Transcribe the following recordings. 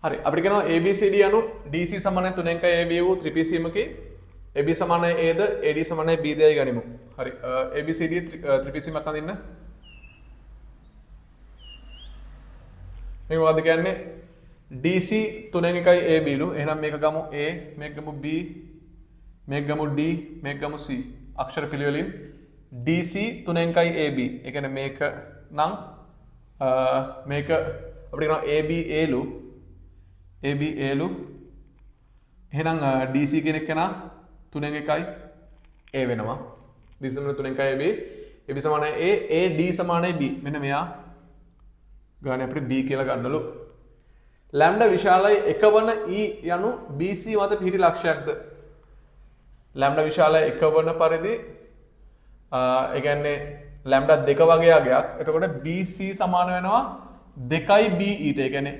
හරි අපිට කියනවා ABCD අනු DC සමානයි 3යි AB වූ ත්‍රිපිසීමකේ AB සමානයි Aද AD සමානයි B දයි ගනිමු. හරි ABCD ත්‍රිපිසීමක් අඳින්න. මේ මොකද්ද කියන්නේ DC 3යි AB ලු. එහෙනම් මේක ගමු A, මේක ගමු B, මේක ගමු D, මේක ගමු C. අක්ෂර පිළිවෙලින් DC 3යි AB. ඒ කියන්නේ මේක නම් මේක අපිට කියනවා AB A ලු. AB A ලු. එහෙනම් DC කියන එක කෙනා 3යි A වෙනවා. DC සමානයි 3යි AB. AB සමානයි A, AD සමානයි B. මෙන්න මෙයා ගානේ අපිට B කියලා ගන්නලු. ලැම්ඩා විශාලයි 1 වන E යනු BC මත පිහිටි ලක්ෂයක්ද? ලැම්ඩා විශාලයි 1 වන පරිදි ඒ කියන්නේ ලැම්ඩා 2 වගේ අගයක්. එතකොට BC සමාන වෙනවා 2යි BE ට. ඒ කියන්නේ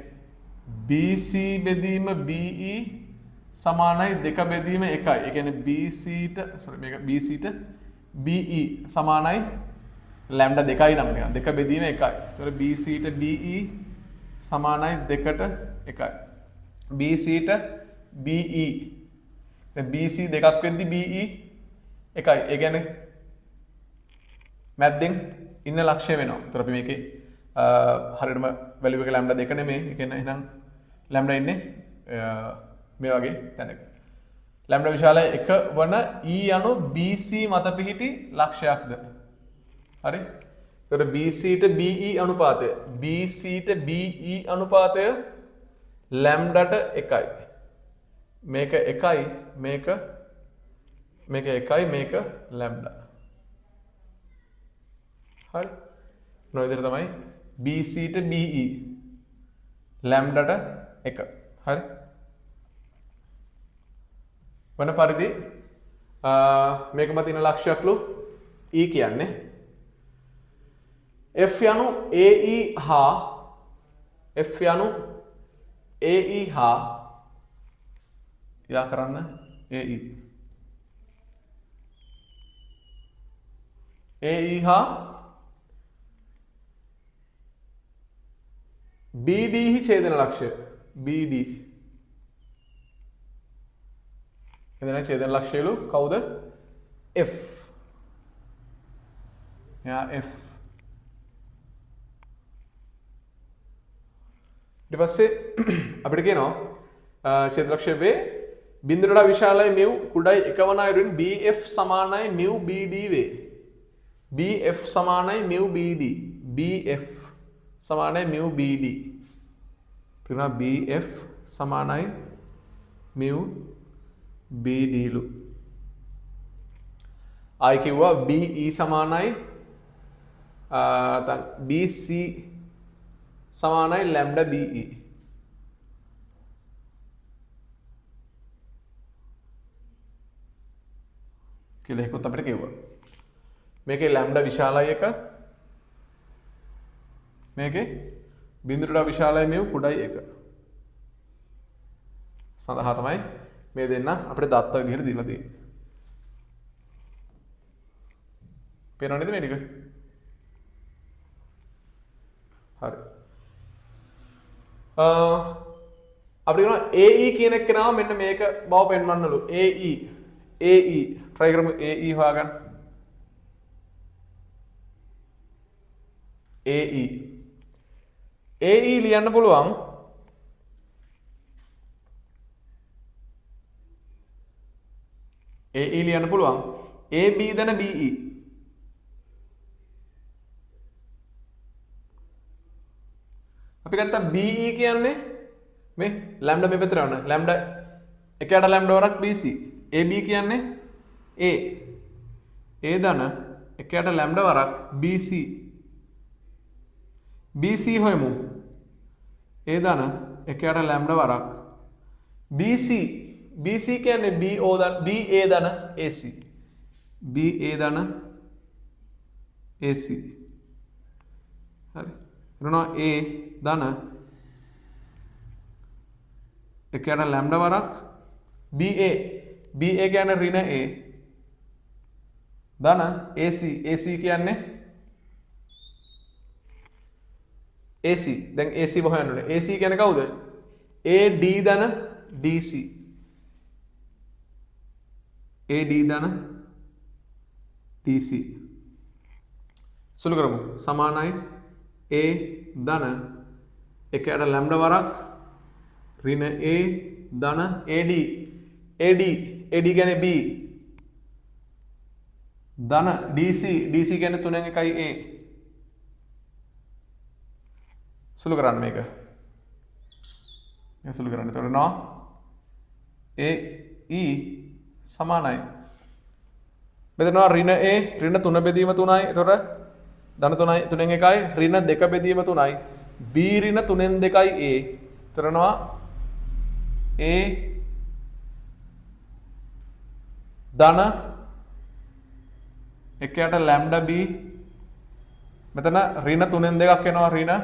BC බෙදීම BE සමානයි 2 බෙදීම 1යි. ඒ කියන්නේ BC ට මේක BC ට BE සමානයි ලැම්ඩා 2යි නම් එක 2 බෙදීම 1යි. එතකොට BC ට BE සමානයි 2ට 1යි. BC ට BE BC දෙකක් වෙද්දි BE 1යි. ඒ කියන්නේ මැද්දෙන් ඉන්න ලක්ෂ්‍ය වෙනවා. ඒතර අපි මේකේ හරියටම වැලියු එක ලැම්ඩා 2 නෙමෙයි. ඒ කියන්නේ එහෙනම් ලැම්ඩා ඉන්නේ මේ වගේ තැනක. ලැම්ඩා විශාලයි 1 වන E යනු BC මත පිහිටි ලක්ෂයක්ද? හරි. එතකොට BC ට BE අනුපාතය BC ට BE අනුපාතය ලැම්ඩාට 1යි. මේක 1යි මේක 1යි මේක ලැම්ඩා. හරි. මොන විදිහට තමයි BC ට BE ලැම්ඩාට 1. හරි. වන පරිදි මේක මත ඉන්න ලක්ෂයක්ලු E කියන්නේ F යනු AE හා F යනු AE හා යා කරන්න AE AE හා BD හි ඡේදන ලක්ෂය BD එතන ඡේදන ලක්ෂයලු කවුද F යා F ඊට පස්සේ අපිට කියනවා ඡේද ලක්ෂය වේ බිඳුවට විශාලයි mu කුඩයි 1 වන අයුරින් BF සමානයි mu BD වේ. BF සමානයි mu BD. BF සමානයි mu BD. පිරුණා BF සමානයි mu BD ලු. ආයි කිව්වා BE සමානයි BC සමානයි lambda BE. කියලා එකත් අපිට කිව්වා. මේකේ lambda විශාලයි එක. මේකේ බිඳුවට විශාලයි මෙව කුඩයි එක. සඳහා තමයි මේ දෙන්න අපිට දත්ත විදිහට දීලා තියෙන්නේ. පේනවද මේ ටික? හරි. අපිට කියනවා AE කියන එක නම මෙන්න මේක බව පෙන්වන්නලු. AE try කරමු AE හොයාගන්න. AE ලියන්න පුළුවන් AE ලියන්න පුළුවන් AB දන BE. අපි ගත්තා BE කියන්නේ මේ lambda මේ පැත්තට යන lambda එකකට lambda වරක් BC. AB කියන්නේ A දන එකකට lambda වරක් BC. BC හොයමු. A දන එකකට lambda වරක් BC කියන්නේ BA දන AC. BA දන AC. හරි. එනවා A දන එකකට lambda වරක් BA කියන්නේ ඍණ A දන AC කියන්නේ AC. දැන් AC හොයන්න ඕනේ. AC කියන්නේ කවුද? AD ධන DC AD ධන DC සුළු කරමු සමානයි A ධන එකයට ලැම්ඩා වරක් ඍණ A ධන AD AD කියන්නේ B ධන DC කියන්නේ 3 1යි A සුළු කරන්න මේක සුළු කරන්න එතකොට නවා AE සමානයි මෙතනවා ඍණ A ඍණ 3 බෙදීම 3යි එතකොට ධන 3යි 3න් 1යි ඍණ 2 බෙදීම 3යි B ඍණ 3න් 2යි A එතකොට නවා A ධන එකයට ලැම්ඩා B මෙතන ඍණ 3න් 2ක් එනවා ඍණ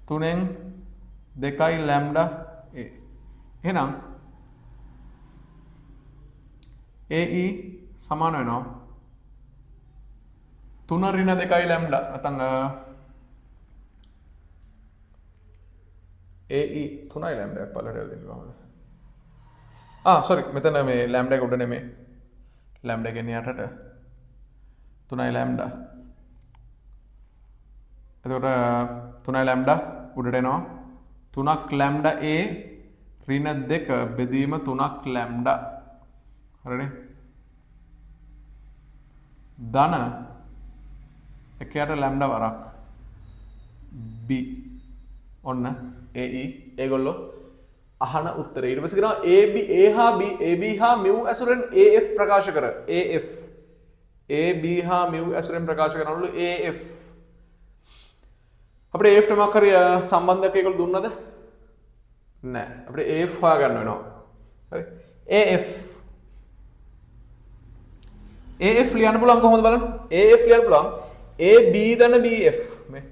3න් 2යි ලැම්ඩා A එහෙනම් AE සමාන වෙනවා 3 ඍණ 2යි ලැම්ඩා නැත්නම් AE 3යි ලැම්ඩා පළට දෙන්න කොහමද sorry මෙතන මේ ලැම්ඩා එක උඩ නෙමෙයි ලැම්ඩා කියන්නේ යටට 3යි ලැම්ඩා එතකොට 3යි ලැම්ඩා උඩට එනවා 3ක් ලැම්ඩා A ඍණ 2 බෙදීම 3ක් ලැම්ඩා හරිනේ ධන එකයට ලැම්ඩා වරක් B ඔන්න AE ඒගොල්ලෝ අහන උත්තරේ ඊට පස්සේ කියනවා AB A හා B AB හා mu ඇසුරෙන් AF ප්‍රකාශ කර AF AB හා mu ඇසුරෙන් ප්‍රකාශ කරනවලු AF අපිට AF ට මොකක් හරි සම්බන්ධයක් ඒගොල්ලෝ දුන්නද නැහැ අපිට AF හොයාගන්න වෙනවා හරි AF ලියන්න පුළුවන් කොහොමද බලන්න AF ලියන්න පුළුවන් AB ධන BF මේ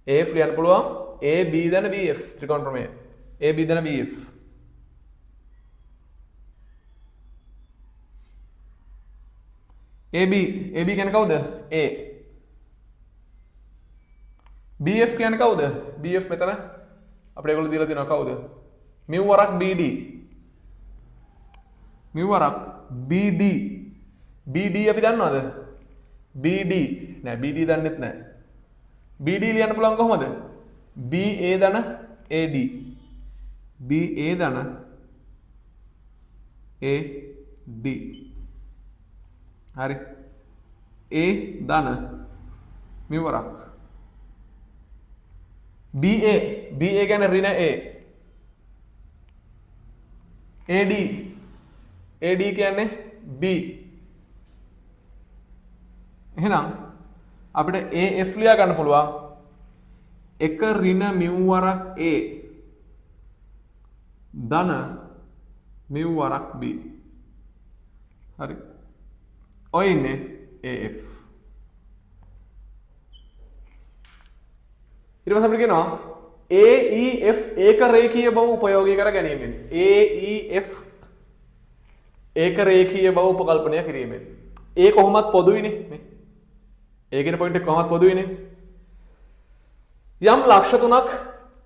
AF ලියන්න පුළුවන් AB ධන BF ත්‍රිකෝණ ප්‍රමේය AB ධන BF AB කියන්නේ කවුද A BF කියන්නේ කවුද BF මෙතන අපිට ඒගොල්ලෝ දීලා තියෙනවා කවුද mu වරක් BD mu වරක් BD BD අපි දන්නවද BD නෑ BD දන්නෙත් නෑ BD ලියන්න පුළුවන් කොහොමද BA ධන AD BA ධන AD හරි A ධන mu වරක් BA කියන්නේ ඍණ A AD කියන්නේ B එහෙනම් අපිට AF ලියා ගන්න පුළුවන් එක ඍණ mu වරක් A ධන mu වරක් B හරි ඔය ඉන්නේ AF ඊට පස්සේ අපිට කියනවා AEF ඒක රේඛීය බව උපයෝගී කර ගැනීමෙන් AEF ඒක රේඛීය බව උපකල්පනය කිරීමෙන් A කොහොමත් පොදුයිනේ මේ A කියන පොයින්ට් එක කොහොමත් පොදුයිනේ යම් ලක්ෂ තුනක්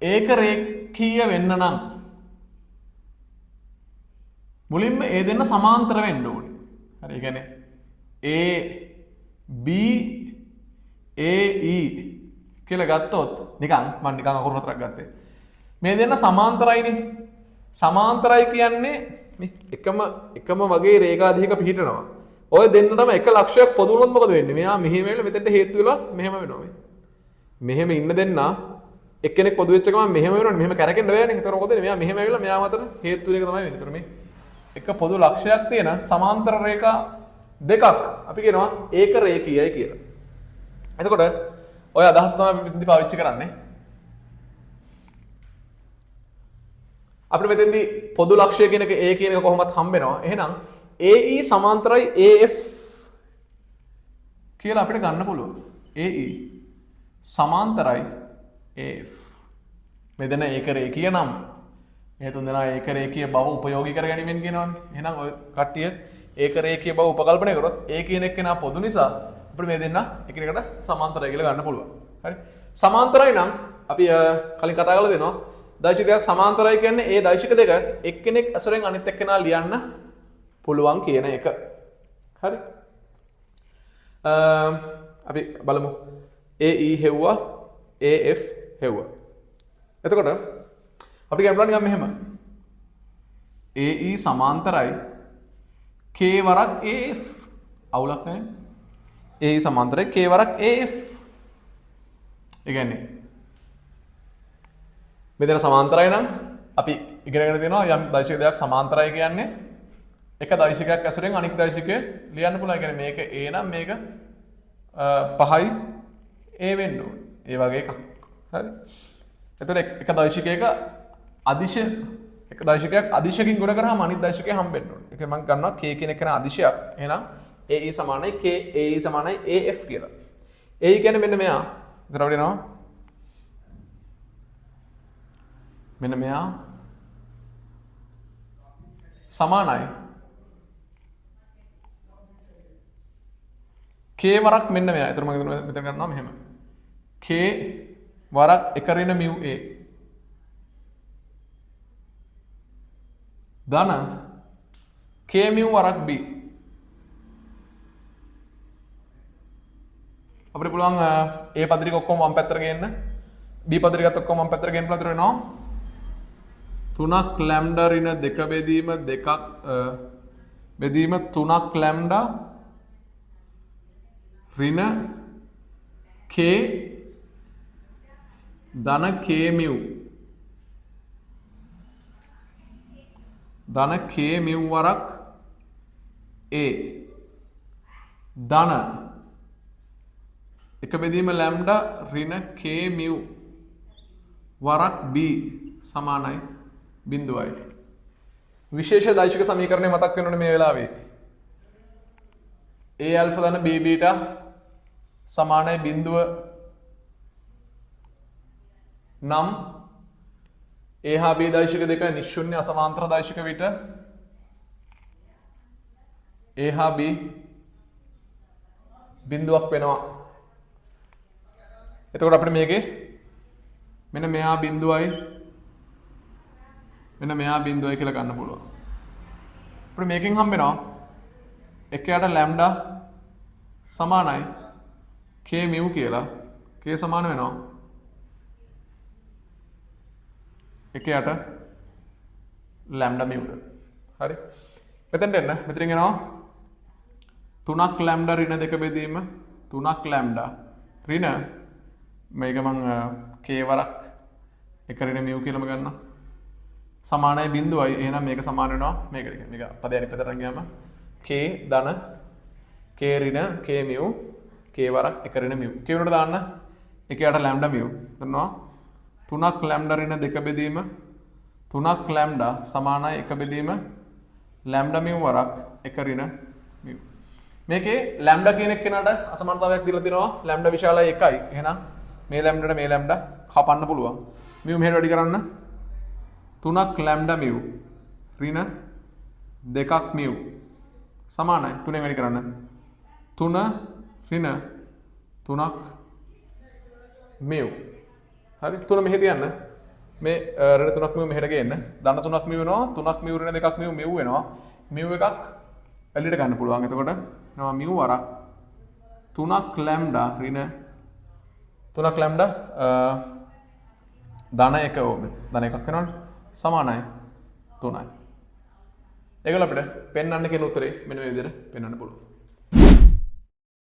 ඒක රේඛීය වෙන්න නම් මුලින්ම A දෙන්න සමාන්තර වෙන්න ඕනේ හරි ඒ කියන්නේ A B AE කියලා ගත්තොත් නිකන් මම නිකන් අකුරු හතරක් ගත්තේ මේ දෙන්න සමාන්තරයිනේ සමාන්තරයි කියන්නේ මේ එකම වගේ රේඛා දෙකක පිහිටනවා ඔය දෙන්නටම එක ලක්ෂයක් පොදු වුණොත් මොකද වෙන්නේ මෙයා මෙහෙම වෙලා මෙතෙන්ට හේතු වෙලා මෙහෙම වෙනවා මේ මෙහෙම ඉන්න දෙන්න එක්කෙනෙක් පොදු වෙච්ච ගමන් මෙහෙම වෙනවනේ මෙහෙම කැරකෙන්න බෑනේ ඒතර මොකද මෙයා මෙහෙම වෙලා මෙයා මතට හේතු වෙන එක තමයි වෙන්නේ ඒතර මේ එක පොදු ලක්ෂයක් තියෙන සමාන්තර රේඛා දෙකක් අපි කියනවා ඒක රේඛීයයි කියලා එතකොට ඔය අදහස තමයි අපි මෙතනදී පාවිච්චි කරන්නේ අපිට මෙතෙන්දී පොදු ලක්ෂය කියන එක A කියන එක කොහොමත් හම්බ වෙනවා එහෙනම් AE සමාන්තරයි AF කියලා අපිට ගන්න පුළුවන් AE සමාන්තරයි AF මේ දෙන ඒක රේඛීය නම් මේ තුන් දෙනා ඒක රේඛීය බව උපයෝගී කර ගැනීමෙන් කියනවනේ එහෙනම් ඔය කට්ටිය ඒක රේඛීය බව උපකල්පනය කරොත් A කියන එක්කෙනා පොදු නිසා අපිට මේ දෙන්න එකිනෙකට සමාන්තරයි කියලා ගන්න පුළුවන්. හරි. සමාන්තරයි නම් අපි කලින් කතා කරලා දෙනවා දෛශික දෙකක් සමාන්තරයි කියන්නේ ඒ දෛශික දෙක එක්කෙනෙක් ඇසුරෙන් අනිත් එක්කෙනා ලියන්න පුළුවන් කියන එක. හරි. අපි බලමු AE හෙව්වා AF හෙව්වා. එතකොට අපි කියන්න නිකන් මෙහෙම AE සමාන්තරයි K වරක් AF අවුලක් නැහැ. AE සමාන්තරයි K වරක් AF. ඒ කියන්නේ මෙතන සමාන්තරයි නම් අපි ඉගෙනගෙන තියෙනවා යම් දෛශික දෙකක් සමාන්තරයි කියන්නේ එක දෛශිකයක් ඇසුරෙන් අනිත් දෛශිකය ලියන්න පුළුවන්. ඒ කියන්නේ මේක A නම් මේක 5යි A වෙන්න ඕනේ. ඒ වගේ එකක්. හරි. එතකොට එක දෛශිකයක අදිශ එක දෛශිකයක් අදිශකින් ගුණ කරාම අනිත් දෛශිකය හම්බෙන්න ඕනේ. ඒක මම ගන්නවා K කියන එක න අදිශයක්. එහෙනම් AE සමානයි K AE සමානයි AF කියලා. AE කියන්නේ මෙන්න මෙයා. එතකොට අපිට එනවා මෙන්න මෙයා සමානයි K වරක් මෙන්න මෙයා. එතකොට මම මෙතන ගන්නවා මෙහෙම. K වරක් 1 ඍණ mu A ධන K mu වරක් B. අපිට පුළුවන් A පද ටික ඔක්කොම වම් පැත්තට ගේන්න. B පද ටිකත් ඔක්කොම වම් පැත්තට ගේන්න පුළුවන්. එතකොට වෙනවා 3ක් ලැම්ඩා ඍණ 2 බෙදීම 2ක් බෙදීම 3ක් ලැම්ඩා ඍණ K ධන K mu ධන K mu වරක් A ධන 1 බෙදීම ලැම්ඩා ඍණ K mu වරක් B සමානයි 0යි. විශේෂ දෛශික සමීකරණය මතක් වෙනවනේ මේ වෙලාවේ. A alpha ධන B beta සමානයි 0 නම් A හා B දෛශික දෙක නිශ්ශුන්‍ය අසමාන්තර දෛශික විට A හා B බිඳුවක් වෙනවා. එතකොට අපිට මේකේ මෙන්න මෙයා බිඳුවයි මෙන්න මෙයා බිඳුවයි කියලා ගන්න පුළුවන්. අපිට මේකෙන් හම්බ වෙනවා එකයට ලැම්ඩා සමානයි K mu කියලා. K සමාන වෙනවා එකයට ලැම්ඩා mu ට. හරි. මෙතෙන්ට එන්න. මෙතනින් එනවා 3ක් ලැම්ඩා ඍණ 2 බෙදීම 3ක් ලැම්ඩා ඍණ මේක මම K වරක් 1 ඍණ mu කියලාම ගන්නවා. සමානයි 0යි. එහෙනම් මේක සමාන වෙනවා මේකට. මේක පදේ අනිත් පැත්තට ගියාම K ධන K ඍණ K mu K වරක් 1 ඍණ mu. K උනට දාන්න එකයට ලැම්ඩා mu. කරනවා 3ක් ලැම්ඩා ඍණ 2 බෙදීම 3ක් ලැම්ඩා සමානයි 1 බෙදීම ලැම්ඩා mu වරක් 1 ඍණ mu. මේකේ ලැම්ඩා කියන එක්කෙනාට අසමානතාවයක් දීලා තිනවා. ලැම්ඩා විශාලයි 1යි. එහෙනම් මේ ලැම්ඩාට මේ ලැම්ඩා කපන්න පුළුවන්. mu මෙහෙට වැඩි කරන්න 3ක් ලැම්ඩා mu ඍණ 2ක් mu සමානයි 3ෙන් වැඩි කරන්න 3 ඍණ 3ක් mu. හරි. 3 මෙහෙ තියන්න. මේ ඍණ 3ක් mu මෙහෙට ගේන්න. ධන 3ක් mu වෙනවා. 3ක් mu ඍණ 2ක් mu mu වෙනවා. mu එකක් එළියට ගන්න පුළුවන්. එතකොට එනවා mu වරක් 3ක් ලැම්ඩා ඍණ 3ක් ලැම්ඩා ධන 1 ඕමේ. ධන 1ක් වෙනවනේ. සමානයි 3යි. ඒගොල්ලෝ අපිට පෙන්වන්න කියන උත්තරේ මෙන්න මේ විදිහට පෙන්වන්න පුළුවන්.